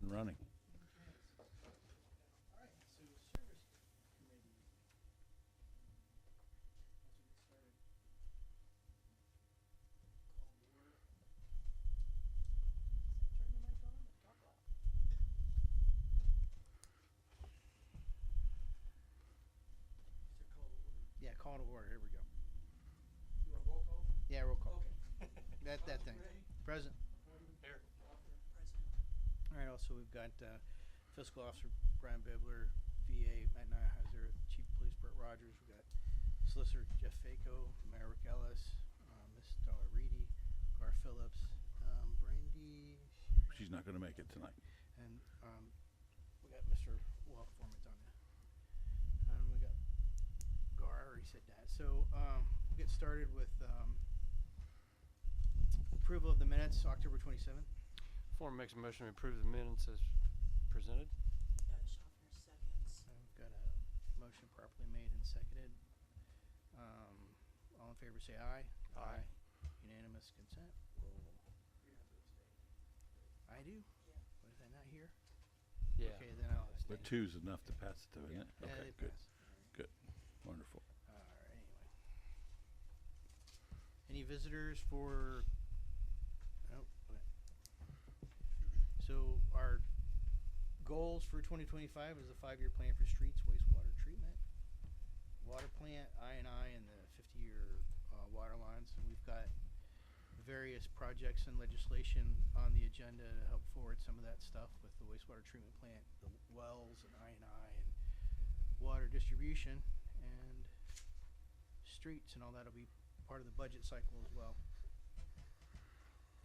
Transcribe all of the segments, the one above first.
and running. All right, so service committee. Let's get started. Call to order. Turn your mic on and talk loud. So call to order. Yeah, call to order. Here we go. You want roll call? Yeah, roll call. Okay. That Miles thing. Ray, Present. Harden, Here. Walker. Present. All right. Also, we've got Fiscal Officer Brian Bibler, VA Matt Nyheiser, Chief of Police Burt Rogers. We've got Solicitor Jeff Faco, Mayor Rick Ellis, Miss Darla Reedy, Gar Phillips, Brandy. She's not going to make it tonight. And we got Mr. Well, Foreman's on there. We got Gar. I already said that. So we'll get started with approval of the minutes, October 27th. Form makes a motion to approve the minutes as presented. Schaffner seconds. I've got a motion properly made and seconded. All in favor say aye. Aye. Unanimous consent. You have to abstain. I do? Yeah. Was I not here? Yeah. Okay, then I'll abstain. But two's enough to pass it to, isn't it? Yeah, Okay, they good, pass. good, wonderful. All right, anyway. Any visitors for, oh, okay. So our goals for 2025 is a 5-year plan for streets, wastewater treatment, water plant, I&I, and the 50-year water lines. And we've got various projects and legislation on the agenda to help forward some of that stuff with the wastewater treatment plant, the wells, and I&I, and water distribution, and streets, and all that'll be part of the budget cycle as well.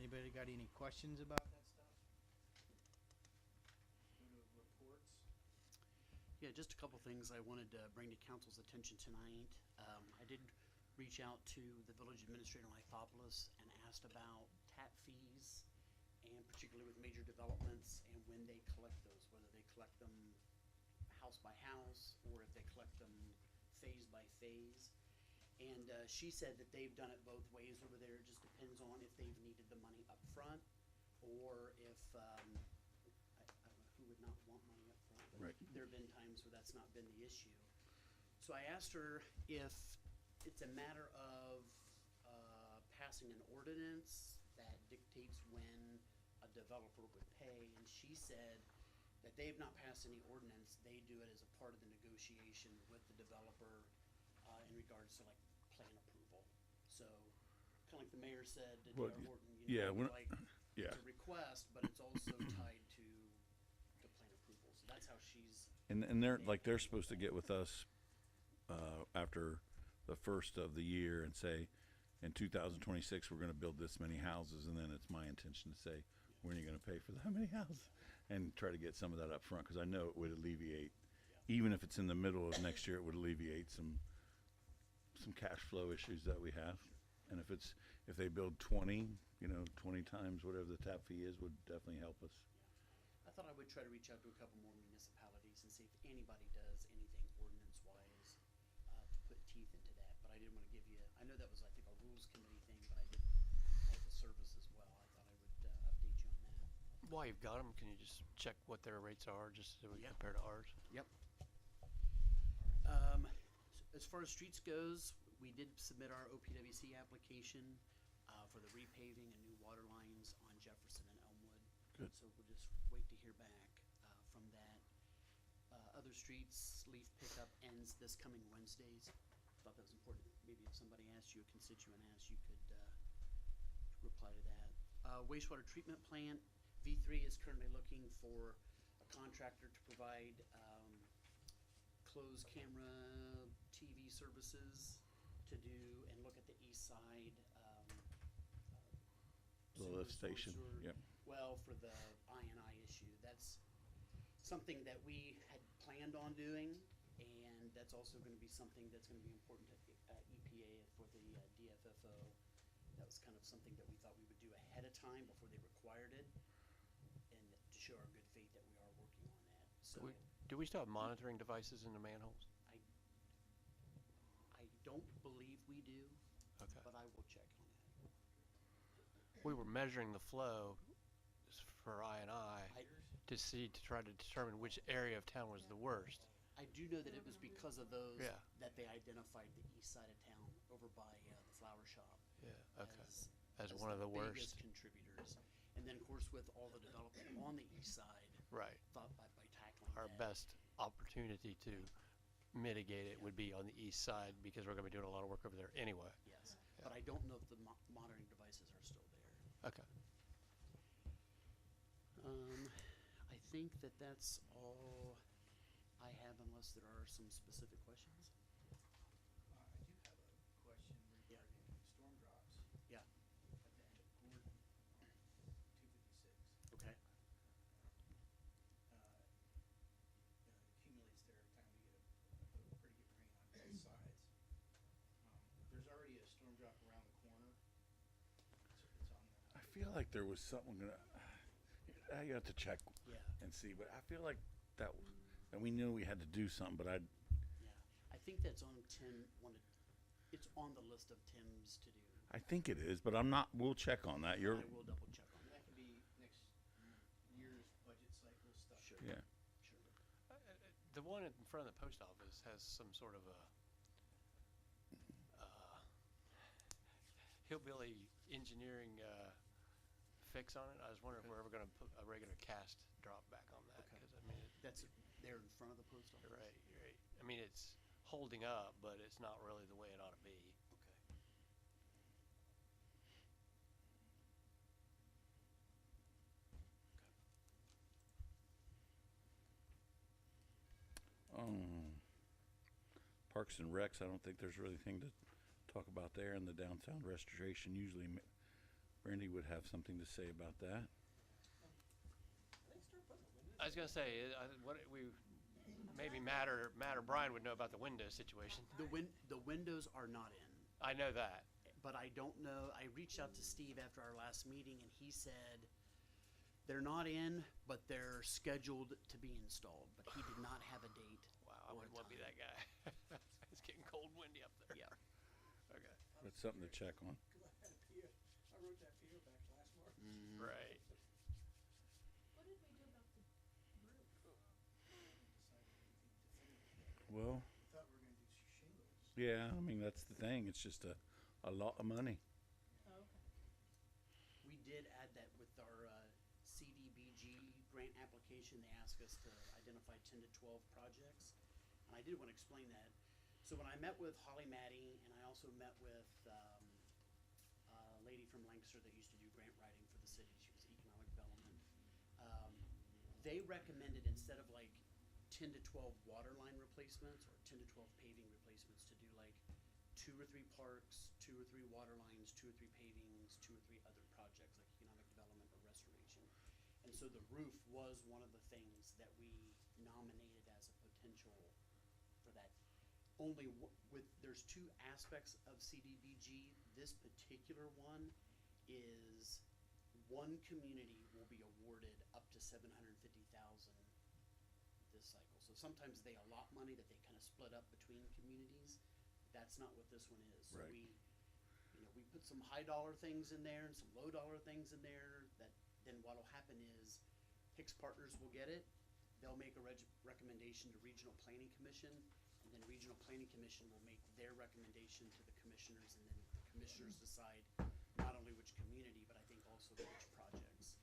Anybody got any questions about that stuff? Go to reports. Yeah, just a couple things I wanted to bring to council's attention tonight. I did reach out to the village administrator in Lithopolis and asked about tap fees, and particularly with major developments and when they collect those, whether they collect them house by house or if they collect them phase by phase. And she said that they've done it both ways over there. It just depends on if they've needed the money up front or if, I don't know who would not want money up front, but Right. there have been times where that's not been the issue. So I asked her if it's a matter of passing an ordinance that dictates when a developer would pay, and she said that they've not passed any ordinance. They do it as a part of the negotiation with the developer in regards to like plan approval. So kind of like the mayor said to Well, D.R. Horton, yeah, you know, when- like yeah. it's a request, but it's also tied to plan approval. So that's how she's. And they're supposed to get with us after the first of the year and say, in 2026 we're going to build this many houses, and then it's my intention to say, when are you going to pay for that many houses, and try to get some of that up front, because I know it would alleviate, even if it's in the middle of next year, it would alleviate some cash flow issues that we have. And if they build 20 times whatever the tap fee is, would definitely help us. I thought I would try to reach out to a couple more municipalities and see if anybody does anything ordinance-wise to put teeth into that. But I didn't want to give you, I know that was, I think, a rules committee thing, but I did have the service as well. I thought I would update you on that. While you've got them, can you just check what their rates are, just so we Yeah. compare to ours? Yep. As far as streets goes, we did submit our OPWC application for the repaving and new water lines on Jefferson and Elmwood. Good. So we'll just wait to hear back from that. Other streets, leaf pickup ends this coming Wednesdays. Thought that was important. Maybe if somebody asked you, a constituent asked, you could reply to that. Wastewater treatment plant, V3 is currently looking for a contractor to provide closed camera TV services to do and look at the east side. The lift station, yep. Well, for the I&I issue, that's something that we had planned on doing, and that's also going to be something that's going to be important to EPA for the DFFO. That was kind of something that we thought we would do ahead of time before they required it, and to show our good faith that we are working on that. So Do we still have monitoring devices in the manholes? I don't believe we do, Okay. but I will check on that. We were measuring the flow for I&I. to try to determine which area of town was the worst. I do know that it was because of those Yeah. that they identified the east side of town over by the flower shop Yeah, okay. as As one of the biggest worst. contributors. And then, of course, with all the development on the east side, Right. thought by tackling Our that. best opportunity to mitigate it would be on the east side because we're gonna be doing a lot of work over there anyway. Yes, Yeah. but I don't know if the monitoring devices are still there. Okay. I think that that's all I have, unless there are some specific questions. I do have a question regarding storm drops Yeah. at the end of Gordon on 256. Okay. Accumulates there every time we get a pretty good rain on both sides. There's already a storm drop around the corner. It's on the. I feel like there was something gonna. I got to check Yeah. and see, but I feel like that we knew we had to do something, but Yeah. I think that's on it's on the list of Tim's to do. I think it is, but I'm not. We'll check on that. I will double check on That that. could be next year's budget cycle stuff. Sure. Yeah. Sure. The one in front of the post office has some sort of a hillbilly engineering fix on it. I was wondering if we're ever going to put a regular cast drop back on that. Okay. 'Cause, I mean, That's there in front of the post office. you're right. You're right. I mean, it's holding up, but it's not really the way it ought to be. Okay. Parks and Recs. I don't think there's really anything to talk about there. And the downtown restoration. Usually, Brandy would have something to say about that. I was going to say, what we maybe Matt or Brian would know about the window situation. The windows are not in. I know that. But I don't know, I reached out to Steve after our last meeting and he said they're not in, but they're scheduled to be installed, but he did not have a date. Wow, I or a wouldn't want to be time. that guy. It's getting cold and windy up there. Yeah. Okay. That's something to check on. Cause I had a PO, I wrote that PO back last March. Right. What did we do about the roof? Well, I thought we were gonna do shingles. yeah. I mean, that's the thing. It's just a lot of money. Oh, okay. We did add that with our CDBG grant application. They asked us to identify 10 to 12 projects. And I did want to explain that. So when I met with Holly Matty, and I also met with a lady from Lancaster that used to do grant writing for the city, she was economic development. They recommended instead of like 10 to 12 water line replacements or 10 to 12 paving replacements to do like 2 or 3 parks, 2 or 3 water lines, 2 or 3 pavings, 2 or 3 other projects like economic development or restoration. And so the roof was one of the things that we nominated as a potential for that. Only there's 2 aspects of CDBG. This particular one is one community will be awarded up to $750,000 this cycle. So sometimes they allot money that they kind of split up between communities. That's not what this one is. So Right. we put some high dollar things in there and some low dollar things in there that then what'll happen is Hicks Partners will get it. They'll make a recommendation to Regional Planning Commission, and then Regional Planning Commission will make their recommendation to the commissioners, and then the commissioners decide not only which community, but I think also which projects.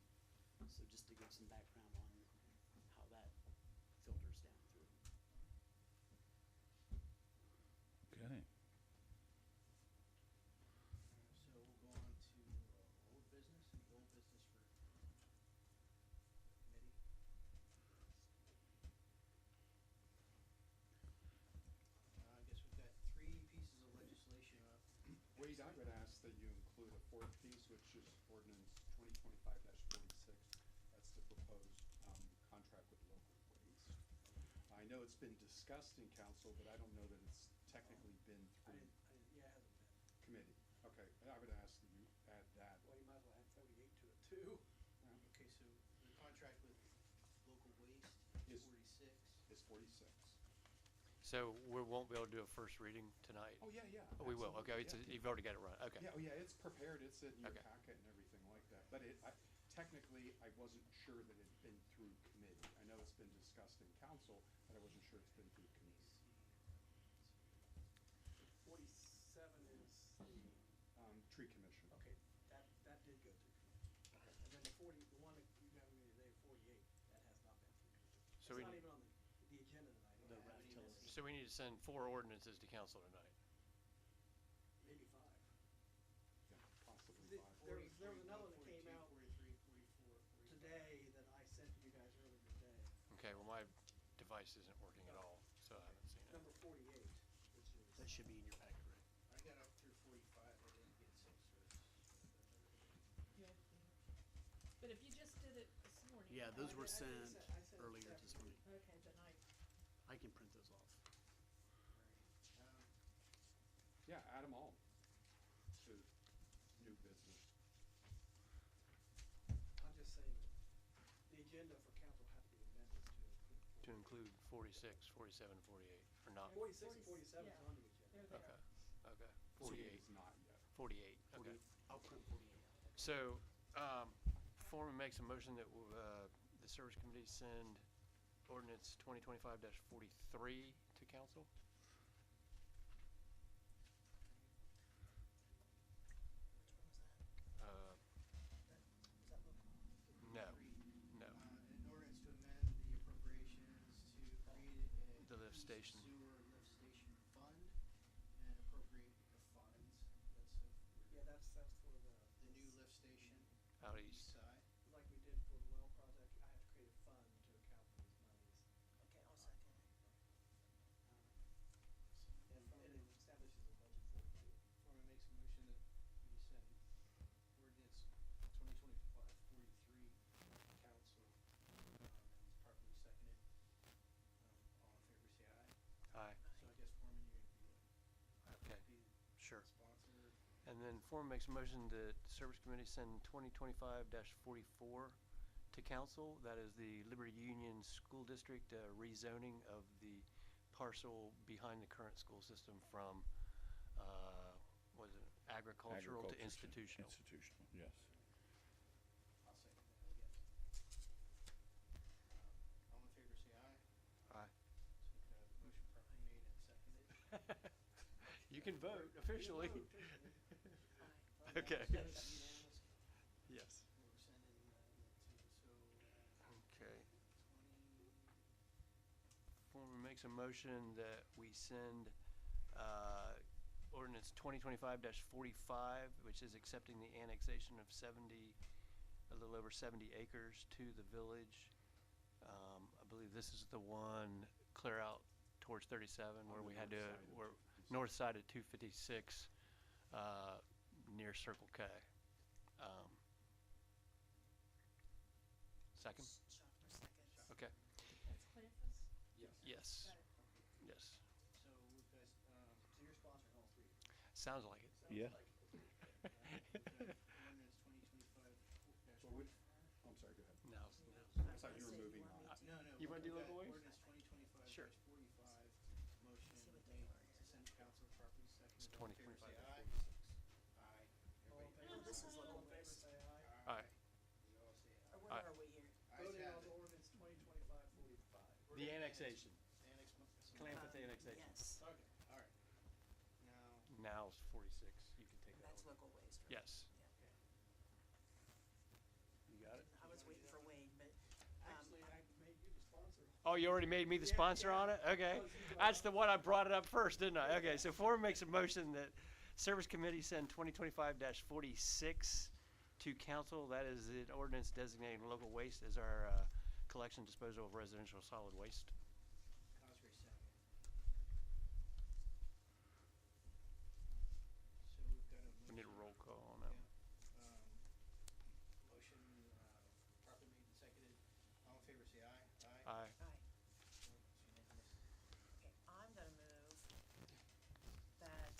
So just to give some background on how that filters down through. Okay. So we'll go on to old business, any old business for the committee? I guess we've got 3 pieces of legislation up. Wade, I would ask that you include a 4th piece, which is ordinance 2025-46. That's the proposed contract with local waste. I know it's been discussed in council, but I don't know that it's technically been through Yeah, it hasn't been. committee. Okay, I would ask that you add that. Well, you might as well add 48 to it too. Okay, so the contract with local waste Is- 46. It's 46. So we won't be able to do a first reading tonight? Oh, yeah, yeah. Oh, we will. Okay, absolutely, yeah. you've already got it run. Okay. Yeah, oh yeah, it's prepared, it's in your Okay. packet and everything like that. But technically, I wasn't sure that it had been through committee. know it's been discussed in council, but I wasn't sure it's been through committee. 47 is Tree commission. okay, that did go through committee. Okay. And then the 40, the one that you got me today, 48, that has not been through committee. So we It's not need- even on the agenda tonight. The It hasn't even revenue been- So we need to send 4 ordinances to council tonight. Maybe 5. Yeah, possibly The- 5. There was another one that came out 43, 44, 45. today that I sent to you guys earlier today. Okay, well, my device isn't working at all, so I haven't seen it. Number 48, which is. That should be in your packet, right? I got up through 45, I didn't get 6 Yeah. But if you just did it this morning. Yeah, those were I did sent I sent it earlier this separately. morning. Okay, then I can print those off. Yeah, add them all to new business. I'm just saying that the agenda for council has to be amended To include 46, 47, 48, or not? 46 and 47 is Yeah. on the agenda. they're Okay, there. okay. 48 48, is not yet. 48, okay. 48, I'll print 48 out. So, Foreman makes a motion that the service committee send ordinance 2025-43 to council. Uh, No, no. An ordinance to amend the appropriations to create The lift a station. sewer lift station fund and appropriate the funds. Yeah, that's for The new lift station. Out east east. side. like we did for the well project, I have to create a fund to account for these monies. Okay, I'll second it. And it establishes a budget for it too. Foreman makes a motion that we send ordinance 2025-43 to council, and it's properly seconded. All in favor, say aye. Aye. So I guess Foreman, you're gonna Okay, be sure. the sponsor. And then Foreman makes a motion that the service committee send 2025-44 to council. That is the Liberty Union School District rezoning of the parcel behind the current school system from, was it agricultural to institutional? Institutional, yes. I'll second that, I guess. All in favor, say aye. Aye. So we've got a motion properly made and seconded. You can vote officially. Aye. Okay. Is that unanimous? Yes. We're sending Okay. 20, Foreman makes a motion that we send ordinance 2025-45, which is accepting the annexation of a little over 70 acres to the village. I believe this is the one clear out towards 37 where On we the had to, north side of where north side of 256 near Circle K. Second? Schaffner seconds. Okay. That's Clancis? Yes. Yes. Got it. Yes. so we've got, so you're sponsoring all three. Sounds like it. Yeah. Ordinance 2025 Well, which, I'm sorry, go ahead. No. I thought you were Say, moving want on. me to- No, no. You wanna do we've local got ways? Ordinance 2025 Sure. 45, motion See what made they are. to send to council, properly seconded. It's All in favor, 2025 say aye. to 46. Aye. All in Everybody, favor, this say is aye. local All in favor, waste. say aye. Aye. we all say Or aye. where are we here? Ayes Voting have on it. ordinance 2025-45. We're The gonna annexation. Annex. Clampett Um, annexation. Yes, Okay, all right. Now, Now it's 46. You can take and that that's one. local waste, right? Yes. Yeah. okay. You got it? I was waiting for Wade, but, Actually, I made you the sponsor. Oh, you already made me the Yeah, sponsor on yeah. it? Okay. Because you brought That's it the up. one I brought it up first, didn't I? Okay, so Foreman makes a motion that Service Committee send 2025-46 to council. That is an ordinance designating local waste as our collection disposal of residential solid waste. Cosgrave second. So we've got a motion. We need a roll call on that. Yeah. Motion, properly made and seconded. All in favor, say aye. Aye. aye. So it's unanimous. Okay, I'm gonna move that,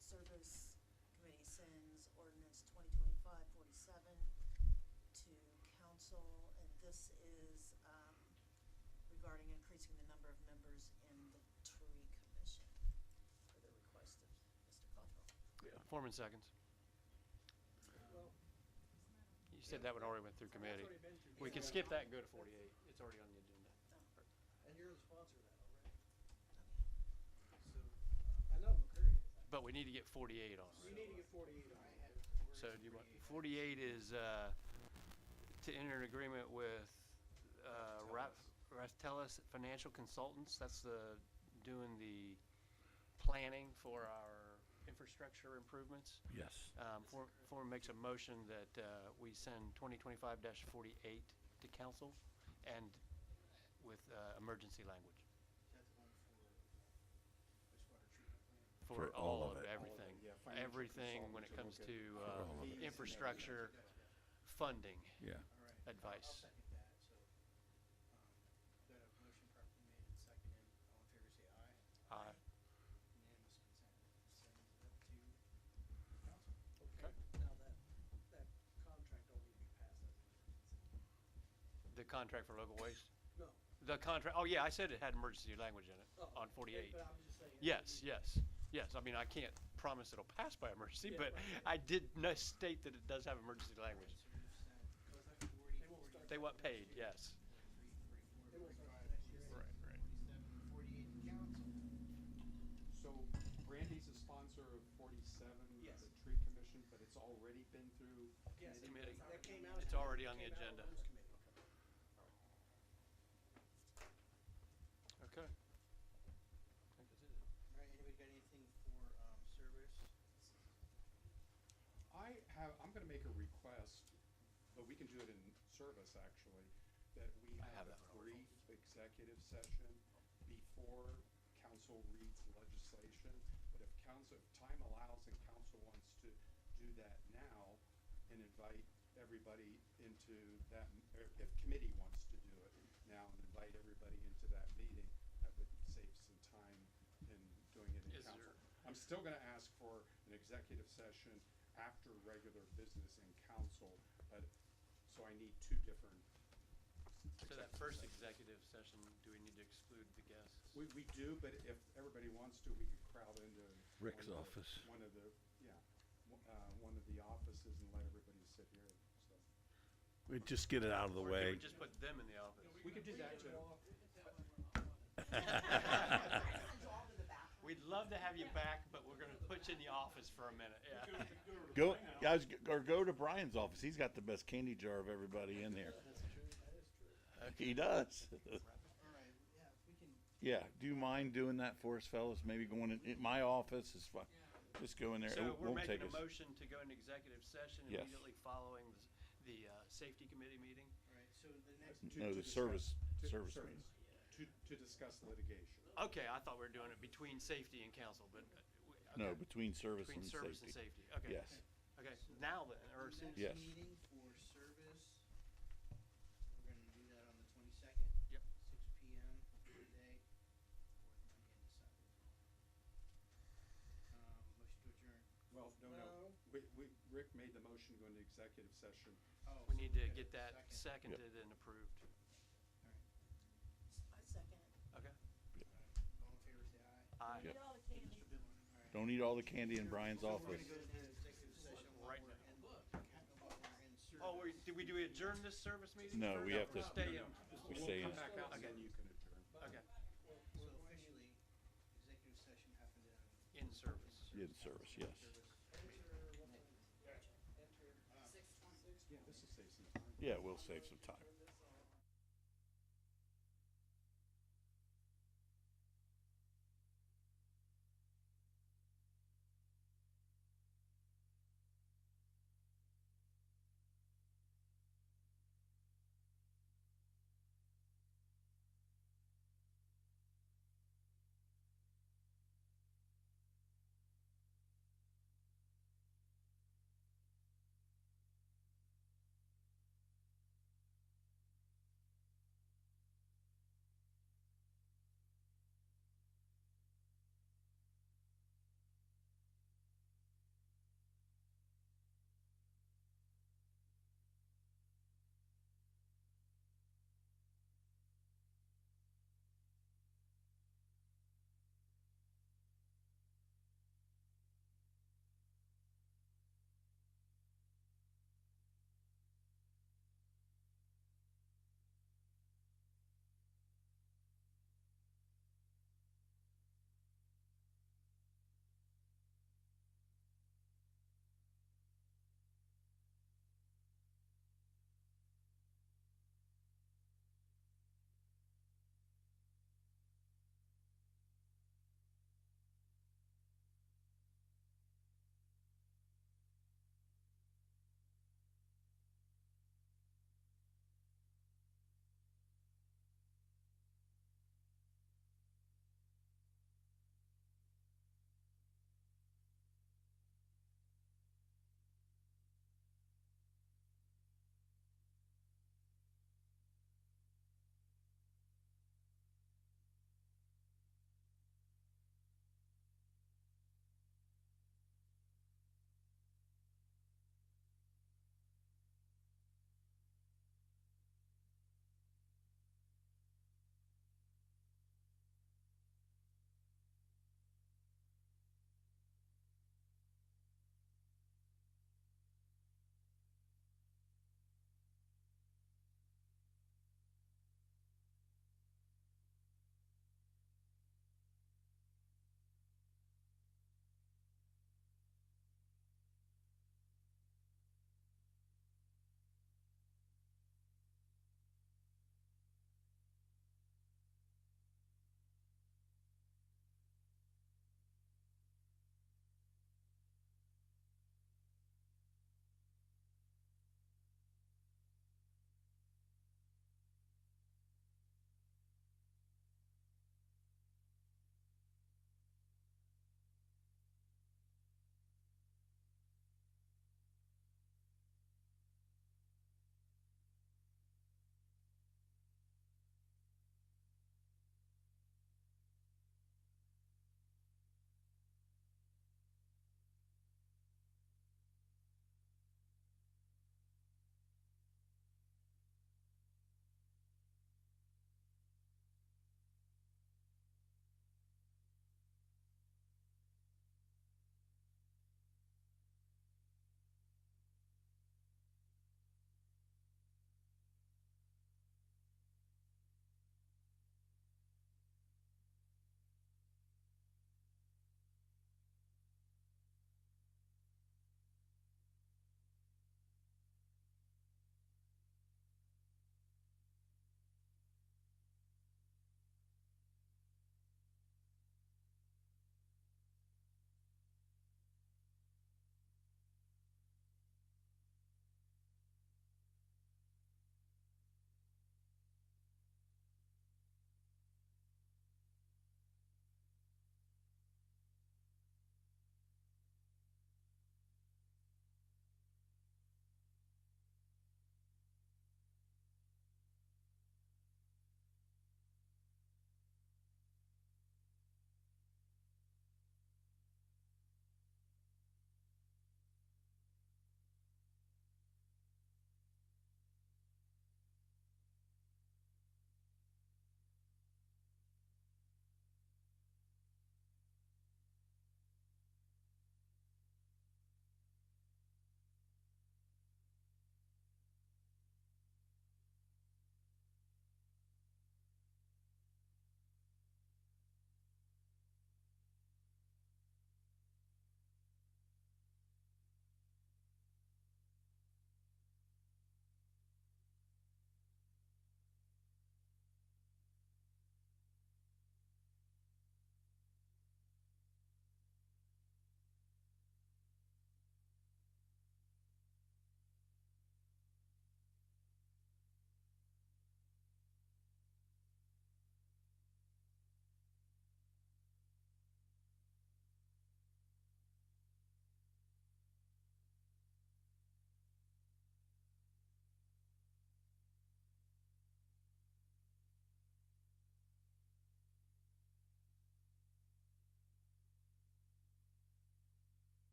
Service Committee sends ordinance 2025-47 to council, and this is, regarding increasing the number of members in the tree commission for the request of Mr. Cottrell. Foreman seconds. Well, You said that one already went through committee. That's already been through. We can skip that and go to 48. It's already on the agenda. And you're the sponsor of that already. So, I know McCurry is. But we need to get 48 on. You need to get 48 on it. So do you want, 48 is to enter an agreement with Raftellus Financial Consultants. That's doing the planning for our infrastructure improvements. Yes. Form makes a motion that we send 2025-48 to council and with emergency language That's one for wastewater treatment plant. for For all all of of it. everything. Yeah, financial Everything when it comes consultants to will look at all of it. infrastructure funding Yeah. All right. advice. I'll second that, so, got a motion properly made and seconded, all in favor say aye. Aye. Unanimous consent, sends it up to council. Okay. Now that contract don't need to be passed as an emergency. The contract for local waste? No. The contract, oh yeah, I said it had emergency language in it Oh, on 48. But I'm just saying. Yes, yes. I mean, I can't promise it'll pass by emergency, Yeah, but right. I did state that it does have emergency language. So we've sent They won't start They want paid, yes. 43, 44, They won't start 45, next year. 46, 47, 48 to council. So Brandy's a sponsor of 47, Yes. the tree commission, but it's already been through Yes, Committee. that came out. It's already on the came out agenda. rules committee. Okay. I think that's it. All right, anybody got anything for, service? I'm gonna make a request, but we can do it in service actually, that we I have have a that one. brief executive session before council reads legislation. But if time allows and council wants to do that now and invite everybody into that, or if committee wants to do it now and invite everybody into that meeting, that would save some time in doing it in Is council. there- I'm still gonna ask for an executive session after regular business in council, but, so I need two different. So that executive first sessions. executive session, do we need to exclude the guests? We do, but if everybody wants to, we could crowd into. Rick's one of the- office. One of the, yeah, one of the offices and let everybody sit here, so. We just get it out of the Or way. can we just put them in the office? We could do that too. We'd love to have you back, but we're gonna put you in the office for a minute, yeah. Go, guys, or go to Brian's office. He's got the best candy jar of everybody in here. He does. All right, yeah, if we can, Yeah. Do you mind doing that for us, fellas? Maybe going in my office is fine. Just go in there. So It we're won't take making a us. motion to go into executive session Yes. immediately following the safety committee meeting. all right, so the next, No, the discuss- service to- meeting. To discuss litigation. Okay, I thought we were doing it between safety and council, but, No, okay. between service Between and service safety. and safety, okay. Yes. Okay, now then, or as soon as. Yes. next meeting for service, we're gonna do that on the 22nd. Yep. 6 PM, Thursday, fourth Monday in December. Motion to adjourn. Well, no. Rick made the motion to go into executive session. Oh, We so need we to got a get that second. seconded and approved. All right. I second it. Okay. All in favor, say aye. Aye. Yep. Eat all the candy. All right. Don't eat all the candy in Brian's So office. we're gonna go into executive session while Right we're now. in, while we're in service. Oh, did we adjourn this service meeting? No, first? we have to- We'll stay in. We We'll stay come in. back out and Okay. then you can adjourn. Okay, So officially, executive session happened in service. In service, yes. Yeah, this will save some time. Yeah, we'll save some time.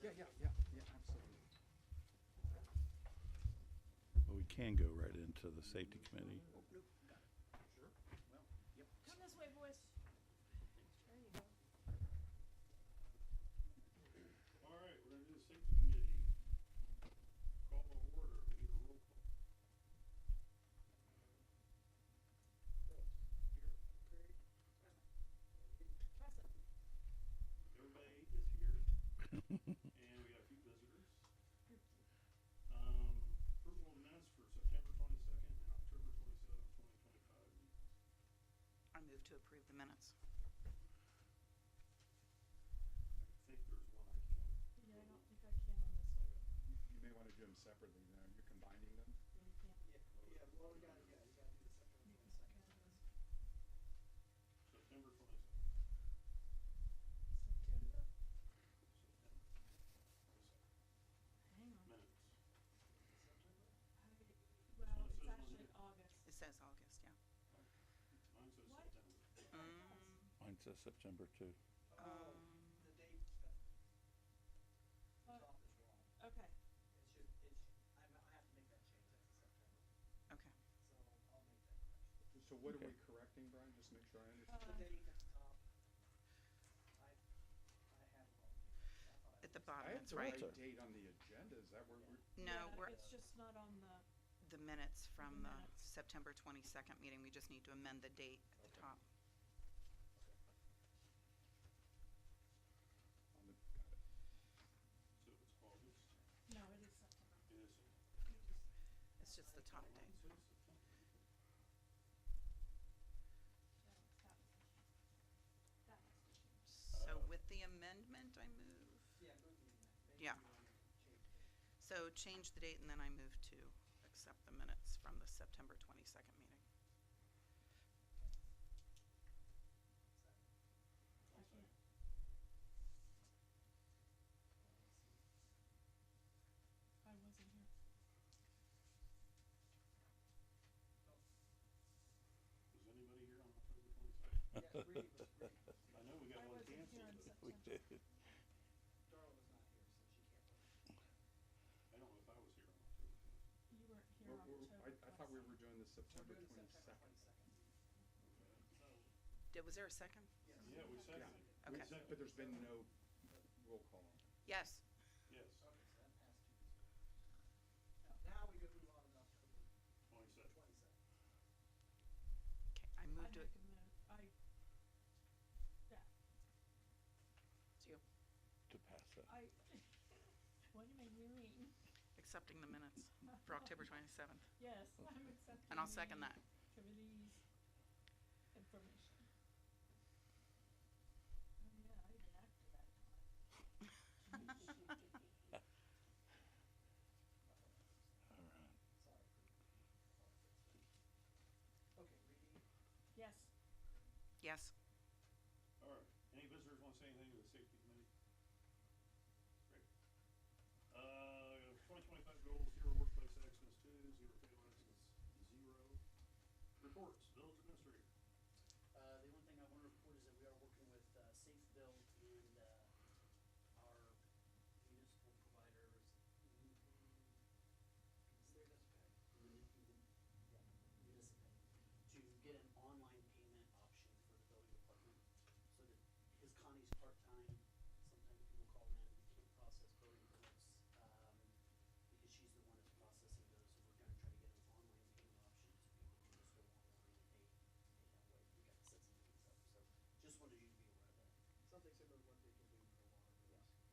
Yeah, absolutely. Well, we can go right into the safety committee. Oh, nope, got it. Sure, well, yep. Come this way, boys. There you go. All right, we're gonna do the safety committee. Call to order, we need a roll call. Present. Everybody is here, and we got a few visitors. Approval of minutes for September 22nd and October 27th, 2025 meetings. I move to approve the minutes. I think there's one I can't. Yeah, I don't think I can on this one. You may wanna do them separately, now, you're combining them? Yeah, you can't. Yeah, well, you gotta do the September You can 22nd. second this. September 22nd. September? September 22nd. Hang on. Minutes. Well, one it it's says on actually here. August. It says August, yeah. Mine says What? September. Mine says September too. Oh, the date at the What? top is wrong. Okay. I have to make that change, that's the September, Okay. so I'll make that correction. So what are Okay. we correcting, Brian, just make sure I The understand? date at the top, I had it wrong. I thought I At the fixed it. bottom, I have it's the right. right Walter. date on the agenda, is that where we're? No, Yeah, we're, it's just not on the minutes from The the minutes. September 22nd meeting. We just need to amend the date at the Okay. top. On the, got it. So it's August. no, it is September. It is September. You just It's just the top Mine date. says September. no, that has to change. So with the amendment, I move. Yeah, move the amendment. Yeah. So change the date and then I move to accept the minutes from the September 22nd meeting. I can't. I wasn't here. Was anybody here on October 22nd? Yes, Reed was, I know we got I one wasn't here in canceled, but We September. did. Darla was not here, so she can't vote. I don't know if I was here on October 22nd. You weren't here on October. I thought we were 22nd. doing the We're September doing the September 22nd. 22nd. Was there a second? Yes. Yeah, we seconded. Okay. We seconded. But there's been no roll call on it. Yes. Yes, Okay, so that passed two weeks ago. Now we go move on to October 22nd. 22nd. Okay, I I move make to, a move. Yeah, it's you, To pass that. what do you mean? accepting the minutes for October 27th. Yes, I'm accepting. And I'll second the that. Committee's information. Oh, yeah, I even acted that time. All right. Sorry for. Okay, Reed, Yes, Yes. All right. Any visitors want to say anything to the safety committee? Great. 2025 goals, 0 workplace accidents, 2, 0 fatal accidents, 0. Reports, village administrator. The only thing I want to report is that we are working with Safe Build and our municipal providers, Municipal, to get an online payment option for the building department, so that, because Connie's part-time, sometimes people call in, we can't process building permits, because she's the one that's processing those, so we're gonna try to get an online payment option, so people can just go online and pay that way. We got to set some things up, so just wanted you to be aware of that. something similar to what they can do for water bills. Exactly.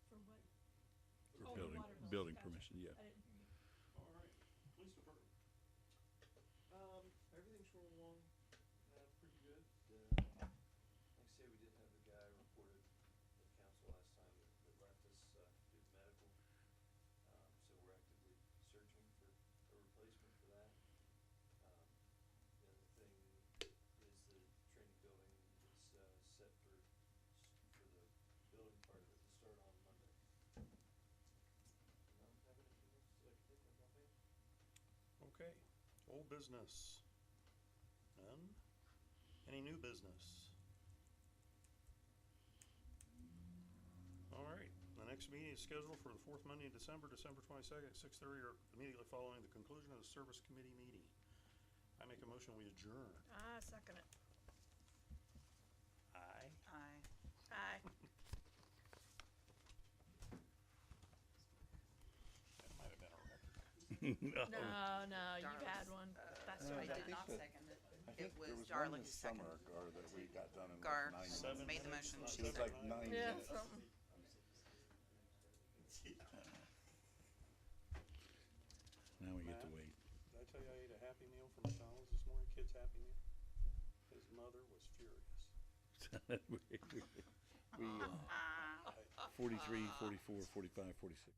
for what? For Oh, the building, water bills, building gotcha. permission, yeah. I didn't hear you. All right. Police department. Everything's rolling along, pretty good. Like I say, we did have the guy reported at council last time that left us, due to medical. So we're actively searching for a replacement for that. The other thing is the training building is, set for the building part of it to start on Monday. Not have anything else that I can think of offhand? Okay. Old business. None. Any new business? next meeting is scheduled for the fourth Monday in December, December 22nd at 6:30, or immediately following the conclusion of the service committee meeting. I make a motion, we adjourn. Second it. Aye. Aye. Aye. That might have been a record. No, you've had one. That's I right. did not second it. I It think there was was one Darla who this summer, seconded. Gar, that we got done in Gar like 9 7 made the minutes, motion, not she It was like seconded. 9 Yeah, minutes. something. Now we get to Matt? wait. Did I tell you I ate a Happy Meal from McDonald's this morning? Kid's Happy Meal? His mother was furious. we 43, 44, 45, 46.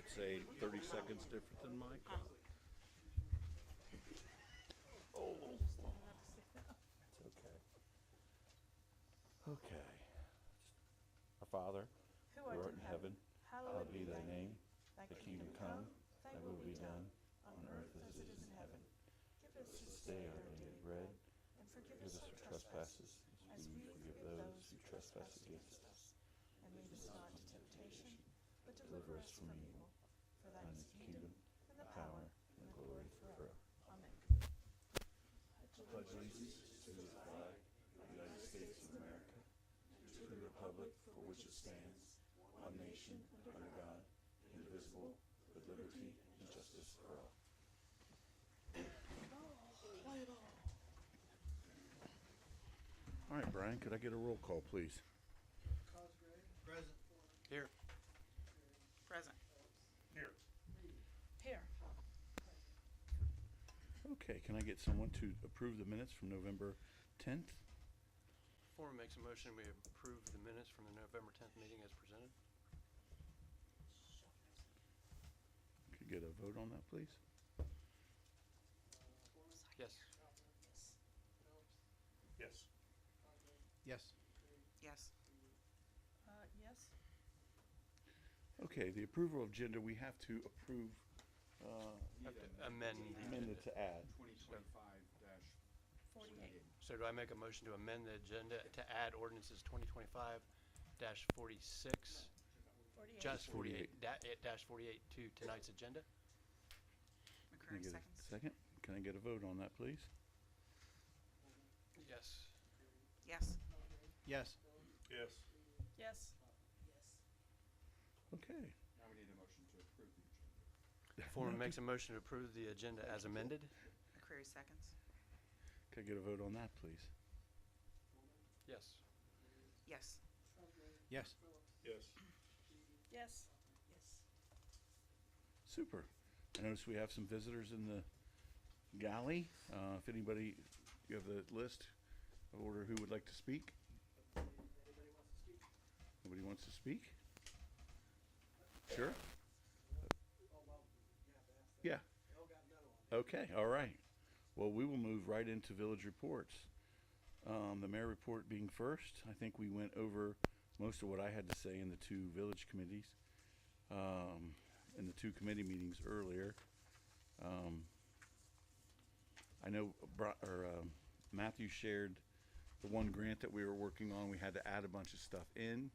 say 30 seconds different than my clock. Oh, it's okay. Okay. Our Father, who art in heaven, hallowed be thy name. Thy kingdom come, thy will be done, on earth as it is in heaven. Give us this day our daily bread, and forgive us our trespasses, as we forgive those who trespass against us. And lead us not into temptation, but deliver us from evil. For thine is the kingdom, and the power, and the glory forever. Amen. I pledge allegiance to the flag of the United States of America, to the republic for which it stands, one nation, under God, indivisible, with liberty and justice for all. All right, Brian, could I get a roll call, please? Cosgrave, Present. Here. Present. Here. Here. Okay, can I get someone to approve the minutes from November 10th? Forum makes a motion, we approve the minutes from the November 10th meeting as presented. Could get a vote on that, please? Yes. Yes. Yes. Yes. Yes. Okay, the approval of agenda, we have to approve, Have to amend the amend it agenda. to add. 2025-48. So do I make a motion to amend the agenda to add ordinances 2025-46? 48. Just 48. 48, dash 48 to tonight's agenda? Can I McCray, get a seconds. second? Can I get a vote on that, please? Yes. Yes. Yes. Yes. Yes. Okay. Now we need a motion to approve the agenda. Forum makes a motion to approve the agenda as amended? McCray, seconds. Can I get a vote on that, please? Yes. Yes. Yes. Yes. Yes. Super. I notice we have some visitors in the galley. If anybody, you have the list of order who would like to speak? Nobody wants to speak? Sure? Yeah. Okay, all right. Well, we will move right into village reports. The mayor report being first. I think we went over most of what I had to say in the two village committees, in the two committee meetings earlier. I know Matthew shared the one grant that we were working on. We had to add a bunch of stuff in.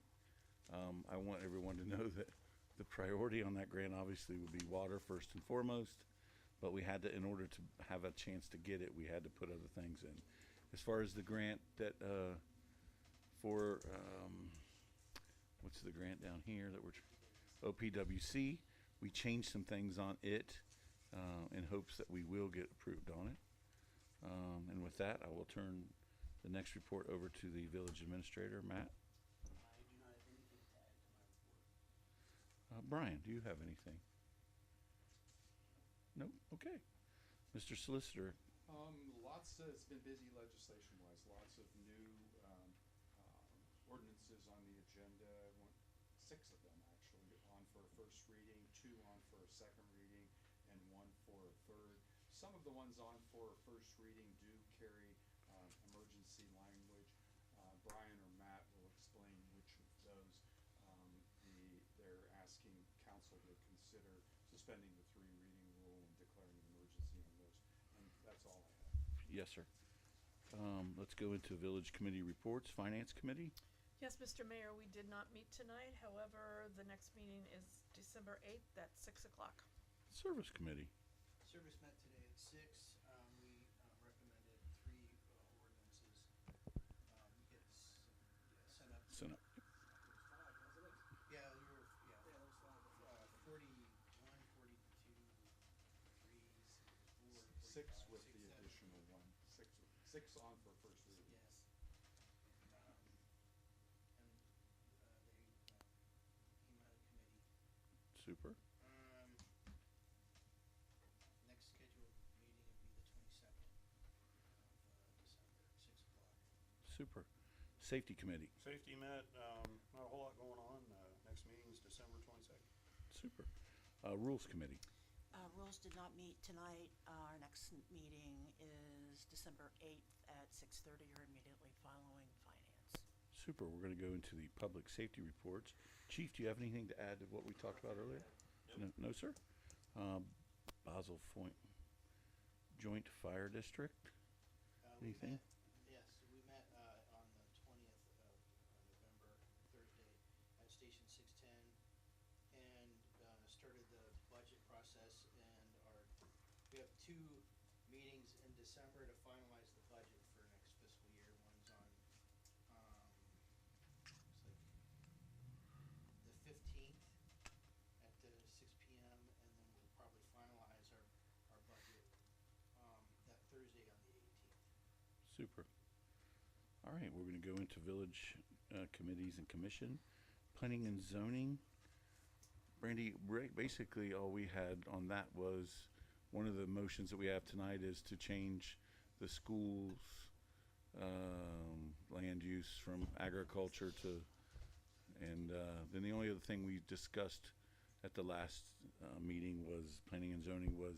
I want everyone to know that the priority on that grant obviously would be water first and foremost, but we had to, in order to have a chance to get it, we had to put other things in. As far as the grant that for what's the grant down here that we're OPWC, we changed some things on it in hopes that we will get approved on it. And with that, I will turn the next report over to the village administrator, Matt. I do not have anything to add to my report. Brian, do you have anything? No? Okay. Mr. Solicitor. It's been busy legislation-wise, lots of new ordinances on the agenda, six of them actually, on for a first reading, two on for a second reading, and one for a third. Some of the ones on for a first reading do carry emergency language. Brian or Matt will explain which of those they're asking council to consider suspending the three reading rule and declaring an emergency on those. And that's all I have. Yes, sir. Let's go into village committee reports. Finance committee. Yes, Mr. Mayor, we did not meet tonight. However, the next meeting is December 8th at 6 o'clock. Service committee. Service met today at 6. We recommended 3 ordinances. Get sent up. Yeah, we were, 41, 42, 3, 4, 6 45, with 6, the 7. additional one. Six on for first reading. Yes. And they came out of committee. Super. Next scheduled meeting will be the 22nd of December at 6 o'clock. Super. Safety committee. Safety met, not a whole lot going on. Next meeting is December 22nd. Super. Rules Committee. Rules did not meet tonight. Our next meeting is December 8th at 6:30 or immediately following finance. Super. We're going to go into the public safety reports. Chief, do you have anything to add to what we talked about earlier? No, sir. Basel Point Joint Fire District. Anything? Yes, we met on the 20th of November, Thursday, at Station 610, and started the budget process. We have 2 meetings in December to finalize the budget for next fiscal year. One's on looks like the 15th at 6 p.m. and then we'll probably finalize our budget that Thursday on the 18th. Super. All right, we're going to go into village committees and commission. Planning and zoning. Brandy, basically all we had on that was one of the motions that we have tonight is to change the school's land use from agriculture to, and then the only other thing we discussed at the last meeting was planning and zoning was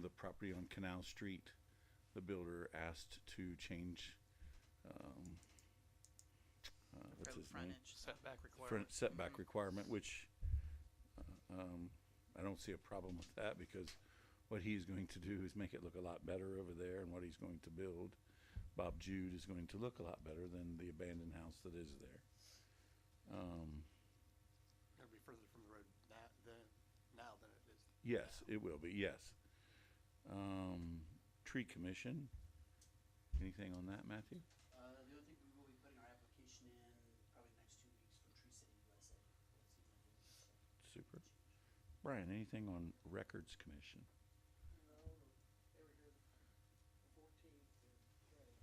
the property on Canal Street. The builder asked to change what's Road his name? frontage. Setback requirement. Setback requirement, which I don't see a problem with that because what he's going to do is make it look a lot better over there, and what he's going to build, Bob Jude, is going to look a lot better than the abandoned house that is there. It'll be further from the road now than it is. Yes, now. it will be, yes. Tree Commission, anything on that, Matthew? The other thing, we will be putting our application in probably the next 2 weeks for Tree City USA. Let's see if we can Super. Brian, anything on Records Commission? No, they were here the 14th and Friday.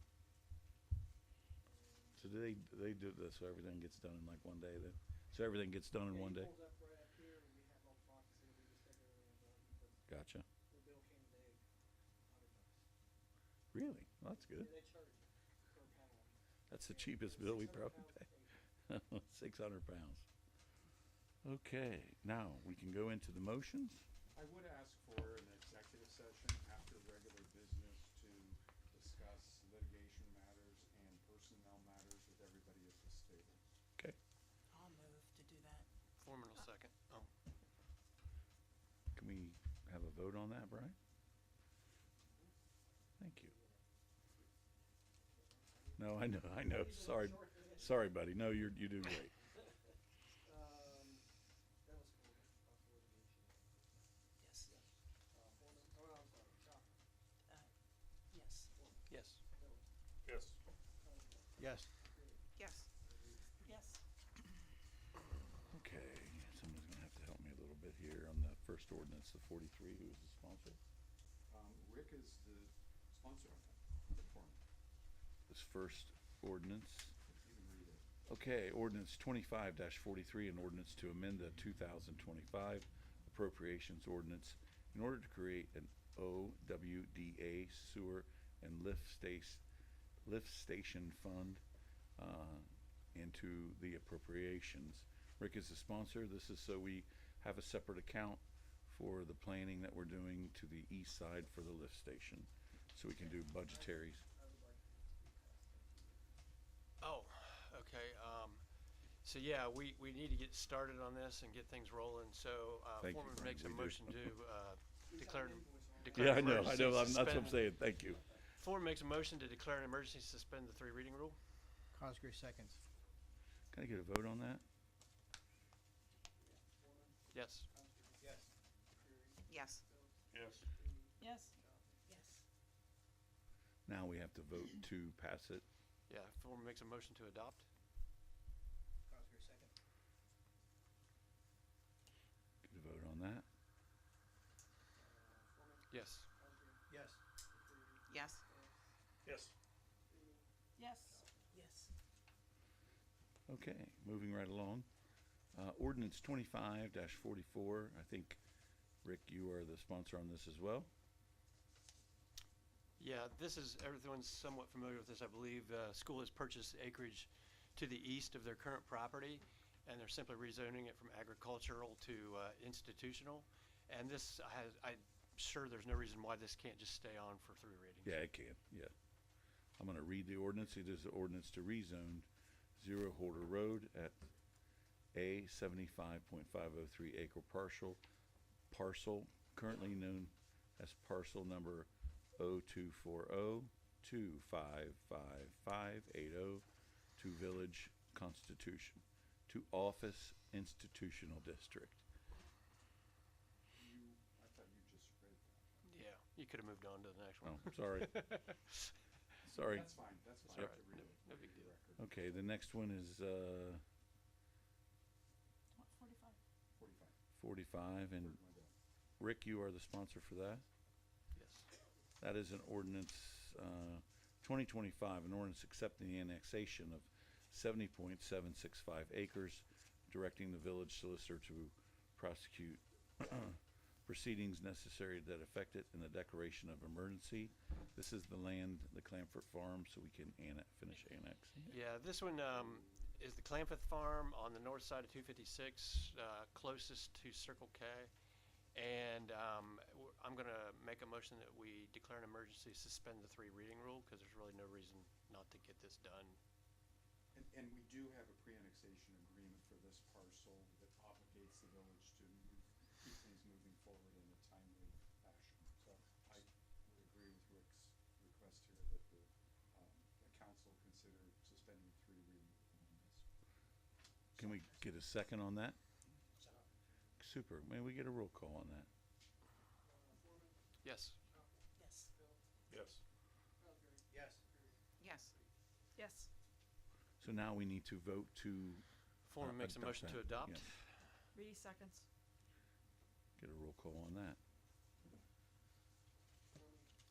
So do they do this so everything gets done in like one day then? So everything gets done in one day? He pulls up right up here and we have all the boxes and we just take everything done because Gotcha. the bill came today, $100. Really? Well, that's good. Yeah, they charge you per pound. That's the cheapest bill we 600 probably pounds pay. of paper. 600 pounds. Okay, now we can go into the motions. I would ask for an executive session after regular business to discuss litigation matters and personnel matters with everybody at this table. Okay. I'll move to do that. Foreman will second. Oh, Can we have a vote on that, Brian? Thank you. No, I know. Sorry, buddy. No, you do great. That was for possible litigation. Yes. Foreman, oh, no, I'm sorry, Chopper. Yes. yes. Yes. Yes. Yes. Yes. Okay, somebody's gonna have to help me a little bit here on the first ordinance, the 43. Who is the sponsor? Rick is the sponsor on that, for me. This first ordinance. You can read it. Okay, ordinance 25-43, an ordinance to amend the 2025 appropriations ordinance in order to create an OWDA sewer and lift station fund into the appropriations. Rick is the sponsor. This is so we have a separate account for the planning that we're doing to the east side for the lift station, so we can do budgetaries. Oh, okay. So yeah, we need to get started on this and get things rolling. So Thank you, Foreman Brian. makes a We do. motion to declare Yeah, I know. emergency, That's what I'm suspend- saying. Thank you. Foreman makes a motion to declare an emergency, suspend the 3 reading rule. Cosgrave seconds. Can I get a vote on that? Yes. Yes. Yes. Yes. Yes. Yes. Now we have to vote to pass it. Yeah. Foreman makes a motion to adopt. Cosgrave second. Get a vote on that. Yes. Yes. Yes. Yes. Yes. Yes. Okay, moving right along. Ordinance 25-44. I think, Rick, you are the sponsor on this as well. Yeah, everyone's somewhat familiar with this, I believe. School has purchased acreage to the east of their current property, and they're simply rezoning it from agricultural to institutional. And this I'm sure there's no reason why this can't just stay on for 3 readings. Yeah, it can, yeah. I'm gonna read the ordinance. It is the ordinance to rezone Zero Holder Road at a 75.503 acre parcel currently known as parcel number 0240255580 to Village Constitution to Office Institutional District. I thought you just read that. Yeah, you could have moved on to the next one. Oh, sorry. Sorry. That's fine, that's fine. Yep. I have to read it. No big for the deal. record. Okay, the next one is What, 45? 45. 45, and Heard my bell. Rick, you are the sponsor for that. Yes. That is an ordinance, 2025, an ordinance accepting the annexation of 70.765 acres, directing the village solicitor to prosecute proceedings necessary that affect it in the declaration of emergency. This is the land, the Clamford Farm, so we can finish annexing it. Yeah, this one is the Clamford Farm on the north side of 256, closest to Circle K. And I'm going to make a motion that we declare an emergency, suspend the 3 reading rule, because there's really no reason not to get this done. And we do have a pre-annexation agreement for this parcel that obligates the village to keep things moving forward in a timely fashion. So I would agree with Rick's request here that the council consider suspending 3 reading rule on this. Can we get a second on that? Super. May we get a roll call on that? Yes. Yes. Yes. Yes. Yes. Yes. So now we need to vote to Foreman makes a adopt motion to that. adopt. Yeah. Reedy seconds. Get a roll call on that.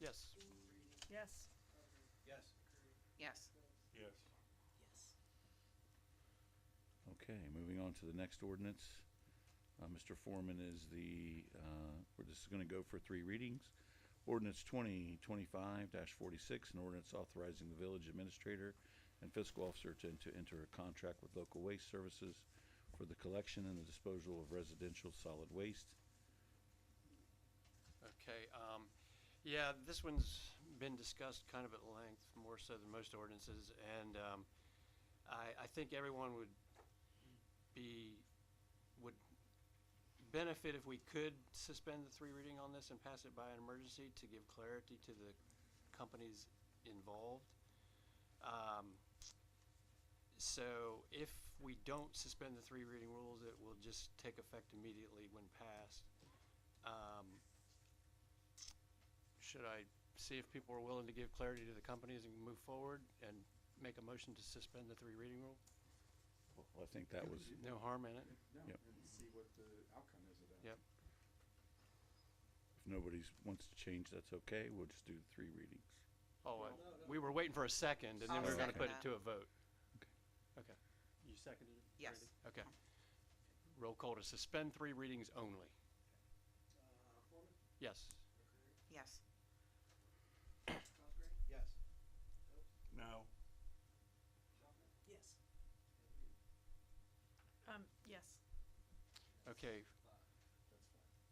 Yes. Yes. Yes. Yes. Yes. Yes. Okay, moving on to the next ordinance. Mr. Foreman is this is gonna go for 3 readings. Ordinance 2025-46, an ordinance authorizing the village administrator and fiscal officer to enter a contract with local waste services for the collection and the disposal of residential solid waste. Okay, yeah, this one's been discussed kind of at length, more so than most ordinances, and I think everyone would benefit if we could suspend the 3 reading on this and pass it by an emergency to give clarity to the companies involved. So if we don't suspend the 3 reading rules, it will just take effect immediately when passed. Should I see if people are willing to give clarity to the companies and move forward and make a motion to suspend the 3 reading rule? Well, I think that was, No harm in it. No, Yep. and see what the outcome is of that. Yep. if nobody wants to change, that's okay. We'll just do the 3 readings. Oh, No, no. we were waiting for a second, and then I'll we were gonna second put it that. to a vote. Okay. Okay. You seconded it? Yes. Brady? Okay. Roll call to suspend 3 readings only. Foreman? Yes. Yes. Cosgrave? Yes. No. Yes. Yes. Okay,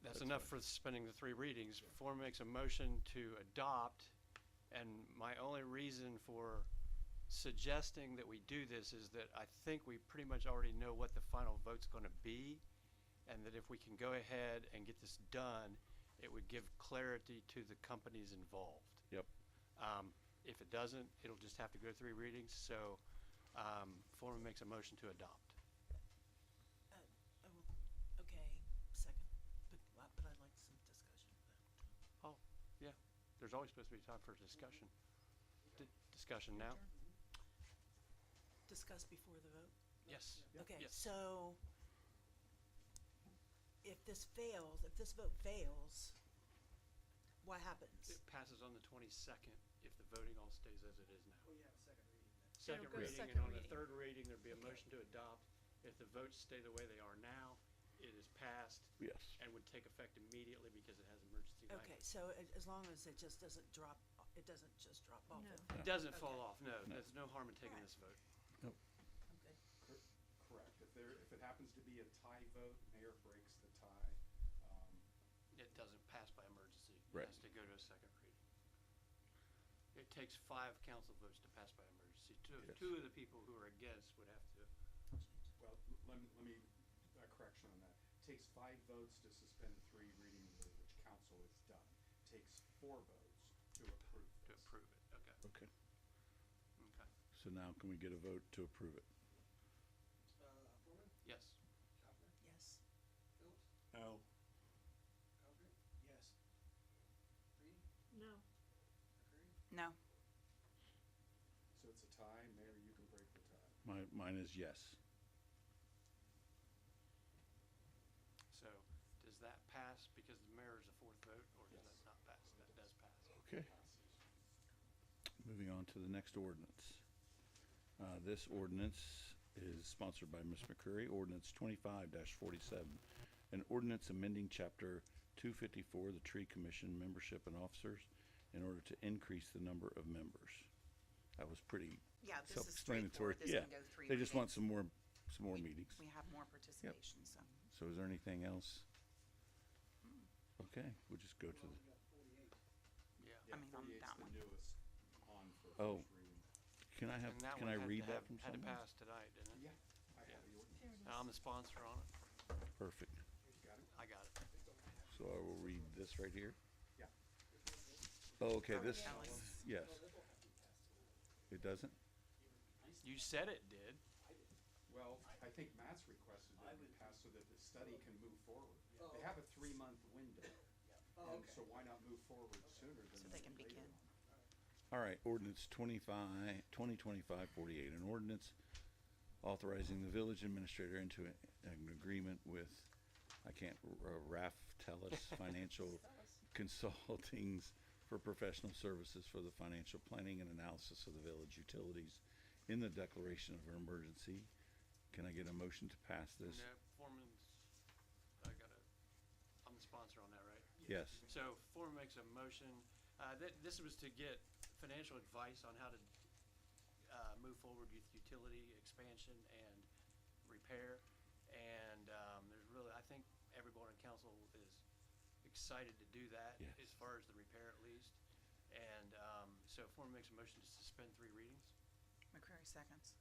that's That's enough fine. for suspending the 3 readings. Foreman makes a motion to adopt, and my only reason for suggesting that we do this is that I think we pretty much already know what the final vote's gonna be, and that if we can go ahead and get this done, it would give clarity to the companies involved. Yep. If it doesn't, it'll just have to go 3 readings, so Foreman makes a motion to adopt. Okay, second, but I'd like some discussion of that. Oh, yeah, there's always supposed to be time for discussion. Discussion now? Discuss before the vote? Yes. Okay, Yes. so if this vote fails, what happens? It passes on the 22nd if the voting all stays as it is now. Well, you have a second reading then. Second go to reading, second and on the reading. 3rd reading, there'd be a motion to adopt. If the votes stay the way they are now, it is passed Yes. and would take effect immediately because it has emergency language. Okay, so as long as it just doesn't drop, it doesn't just drop off. No. It doesn't fall Okay. off, no. No. There's no harm in taking Alright. this vote. I'm good. Correct. If if it happens to be a tie vote, mayor breaks the tie. It doesn't pass by emergency. Right. It has to go to a second reading. It takes 5 council votes to pass by emergency. Yes. Two of the people who are against would have to. Well, let me, a correction on that. Takes 5 votes to suspend the 3 reading rule, which council has done. Takes 4 votes to approve this. To approve it, okay. Okay. Okay. So now can we get a vote to approve it? Foreman, Yes. Schaffner, Yes. Phillips, No. Cochran, Yes. Reed, No. McCreary. No. So it's a tie. Mayor, you can break the tie. Mine is yes. So does that pass because the mayor is a 4th vote, or does Yes. that not pass? That does pass. Okay. Moving on to the next ordinance. This ordinance is sponsored by Ms. McCurry, ordinance 25-47. An ordinance amending chapter 254, the Tree Commission membership and officers in order to increase the number of members. That was pretty Yeah, this is self-explanatory. straightforward. This Yeah. can go 3 They just want readings. some more meetings. We have more participation, so. So is there anything else? Okay, we'll just go to the, We got 48. Yeah. I mean, on 48's that the one. newest on for Oh. first reading. can I have, And that can one I had read to that have- from Had to someone? pass tonight, didn't it? Yeah, I have the ordinance. Here it is. I'm the sponsor on it. Perfect. You got it? I got it. So I will read this right here. Yeah. Oh, okay, this, That was- yes. It doesn't? You said it did. Well, I think Matt's requested that it pass so that the study can move forward. They have a 3-month window. And so why not move forward sooner than So they can later begin. on? All right, ordinance 2025-48, an ordinance authorizing the village administrator into an agreement with, I can't, Raftellus Financial Consultings for professional services for the financial planning and analysis of the village utilities in the declaration of an emergency. Can I get a motion to pass this? No, Foreman's, I'm the sponsor on that, right? Yes. So Foreman makes a motion, this was to get financial advice on how to, move forward with utility expansion and repair. And, there's really, I think everyone in council is excited to do that. Yes. As far as the repair at least. And, so Foreman makes a motion to suspend 3 readings. McCrary seconds.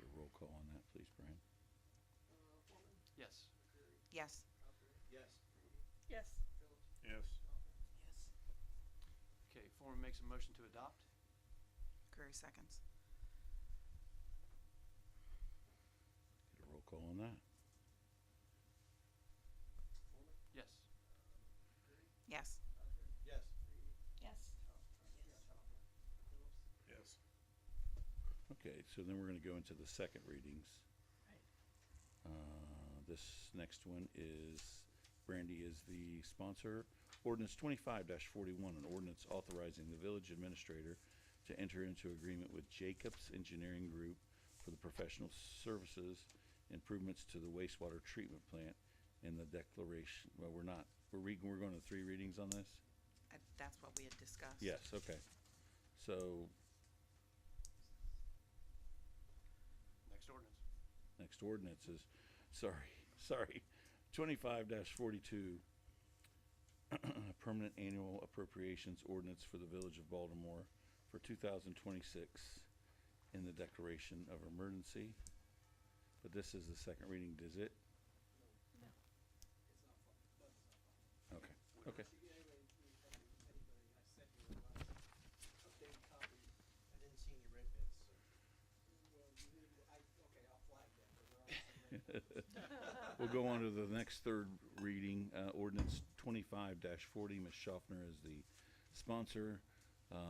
Get a roll call on that, please, Brian. Foreman, Yes. McCreary, Yes. Cochran, Yes. Reed, Yes. Phillips, Yes. Schaffner. Yes. Okay, Foreman makes a motion to adopt. McCrary seconds. Get a roll call on that. Foreman, Yes. McCreary, Yes. Cochran, Yes. Reed, Yes. Schaffner, Phillips, Yes. Okay, so then we're gonna go into the second readings. Right. This next one is, Brandy is the sponsor. Ordinance 25-41, an ordinance authorizing the village administrator to enter into agreement with Jacobs Engineering Group for the professional services improvements to the wastewater treatment plant in the declaration. Well, we're not, we're going to 3 readings on this? That's what we had discussed. Yes, okay. So, Next ordinance. next ordinance is, sorry, 25-42, permanent annual appropriations ordinance for the village of Baltimore for 2026 in the declaration of emergency. But this is the second reading, does it? No. It's not fun, but it's not fun. Okay, okay. Anyway, anybody, I sent you a last updated copy. I didn't see any red bits, so. Well, you need, okay, I'll flag that, but there are some red. We'll go on to the next third reading, ordinance 25-40. Ms. Schaffner is the sponsor.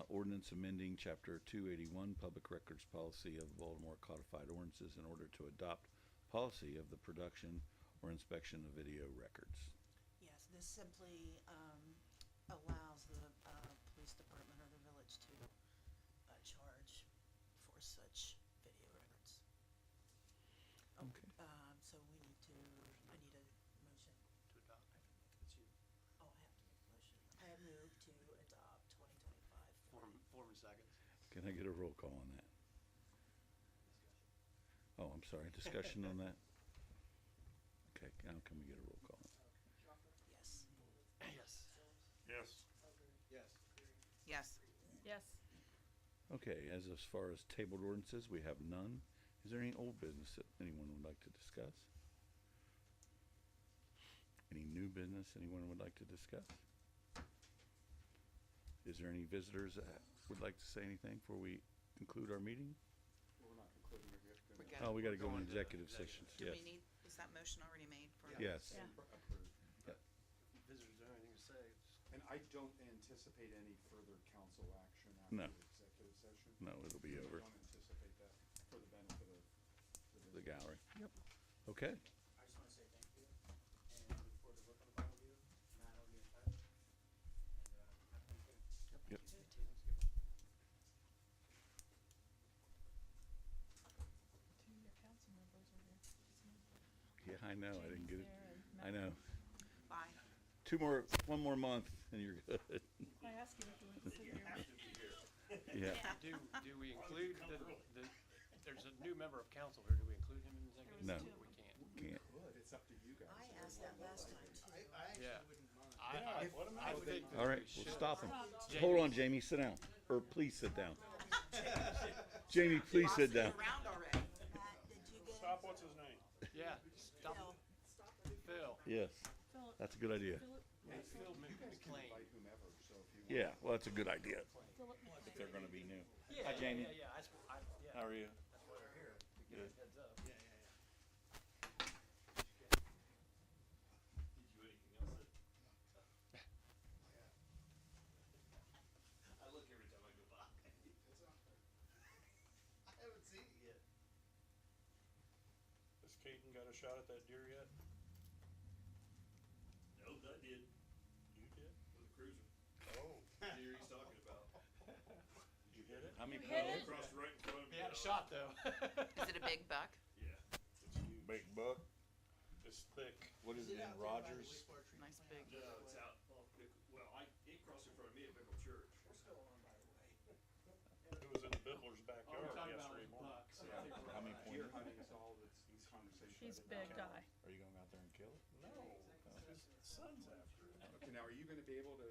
Ordinance amending Chapter 281, Public Records Policy of Baltimore Codified Ordinances in order to adopt policy of the production or inspection of video records. Yes, this simply allows the police department or the village to charge for such video records. Okay. So we need to, I need a motion. To adopt. It's you. Oh, I have to make a motion. I move to adopt 2025. Foreman seconds. Can I get a roll call on that? Oh, I'm sorry, discussion on that? Okay, now can we get a roll call? Yes. Yes. Yes. Yes. Yes. Yes. Okay, as far as tabled ordinances, we have none. Is there any old business that anyone would like to discuss? Any new business anyone would like to discuss? Is there any visitors that would like to say anything before we conclude our meeting? We're not concluding it yet. We're Oh, we gotta go Go into into executive executive. sessions, Do yes. we need, is that motion already made for? Yes. Yeah. Approved. Visitors don't have anything to say. And I don't anticipate any further council action No. after the executive session. No, it'll be over. I don't anticipate that for the benefit of The visitors. gallery. Yep. Okay, I just wanna say thank you, and look forward to working with all of you. Matt, I'll be in touch. And, have a nice day. Yep. Two of your council members are here. yeah, I know, I didn't get it. Jamie's there and I Matt. know. Bye. One more month and you're good. I asked you if you wanted to sit here. Yeah. Do we include there's a new member of council here, do we include him in executive? No. session? We can't. Can't. Good, it's up to you guys. I asked that last time too. I actually Yeah. wouldn't mind. I think that All right, we we'll should. stop him. Jamie. Hold on, Jamie, sit down. Or please sit down. Jamie, please sit down. Around already. Matt, did you get Stop, what's his name? Yeah, stop. Phil. Yes, Philip, that's a good idea. Philip, Hey, Phil You guys can McLean. invite whomever, so if you want. Yeah, well, that's a good idea. Philip. If they're gonna be new. Yeah, Hi, Jamie. Yeah, yeah. How are you? That's why we're here. To give Good. us heads up. Yeah, yeah, yeah. Did you anything else that? I look every time I go by. I haven't seen it yet. Has Caden got a shot at that deer yet? No, I did, You did? with a cruiser. Oh. Deer he's talking about. Did you hit it? How many You hit pounds? it? Crossed right in front of me. He had a shot though. Is it a big buck? Yeah. It's huge. Big buck. It's thick. What is it, in Rogers? Nice big. No, it's out off well, it crossed in front of me at Bickle Church. It was in the Bittler's backyard yesterday morning. How many Deer pointers? hunting is all that's in conversation. He's right big now. guy. Are you going out there and kill it? No, his son's after it. Okay, now are you gonna be able to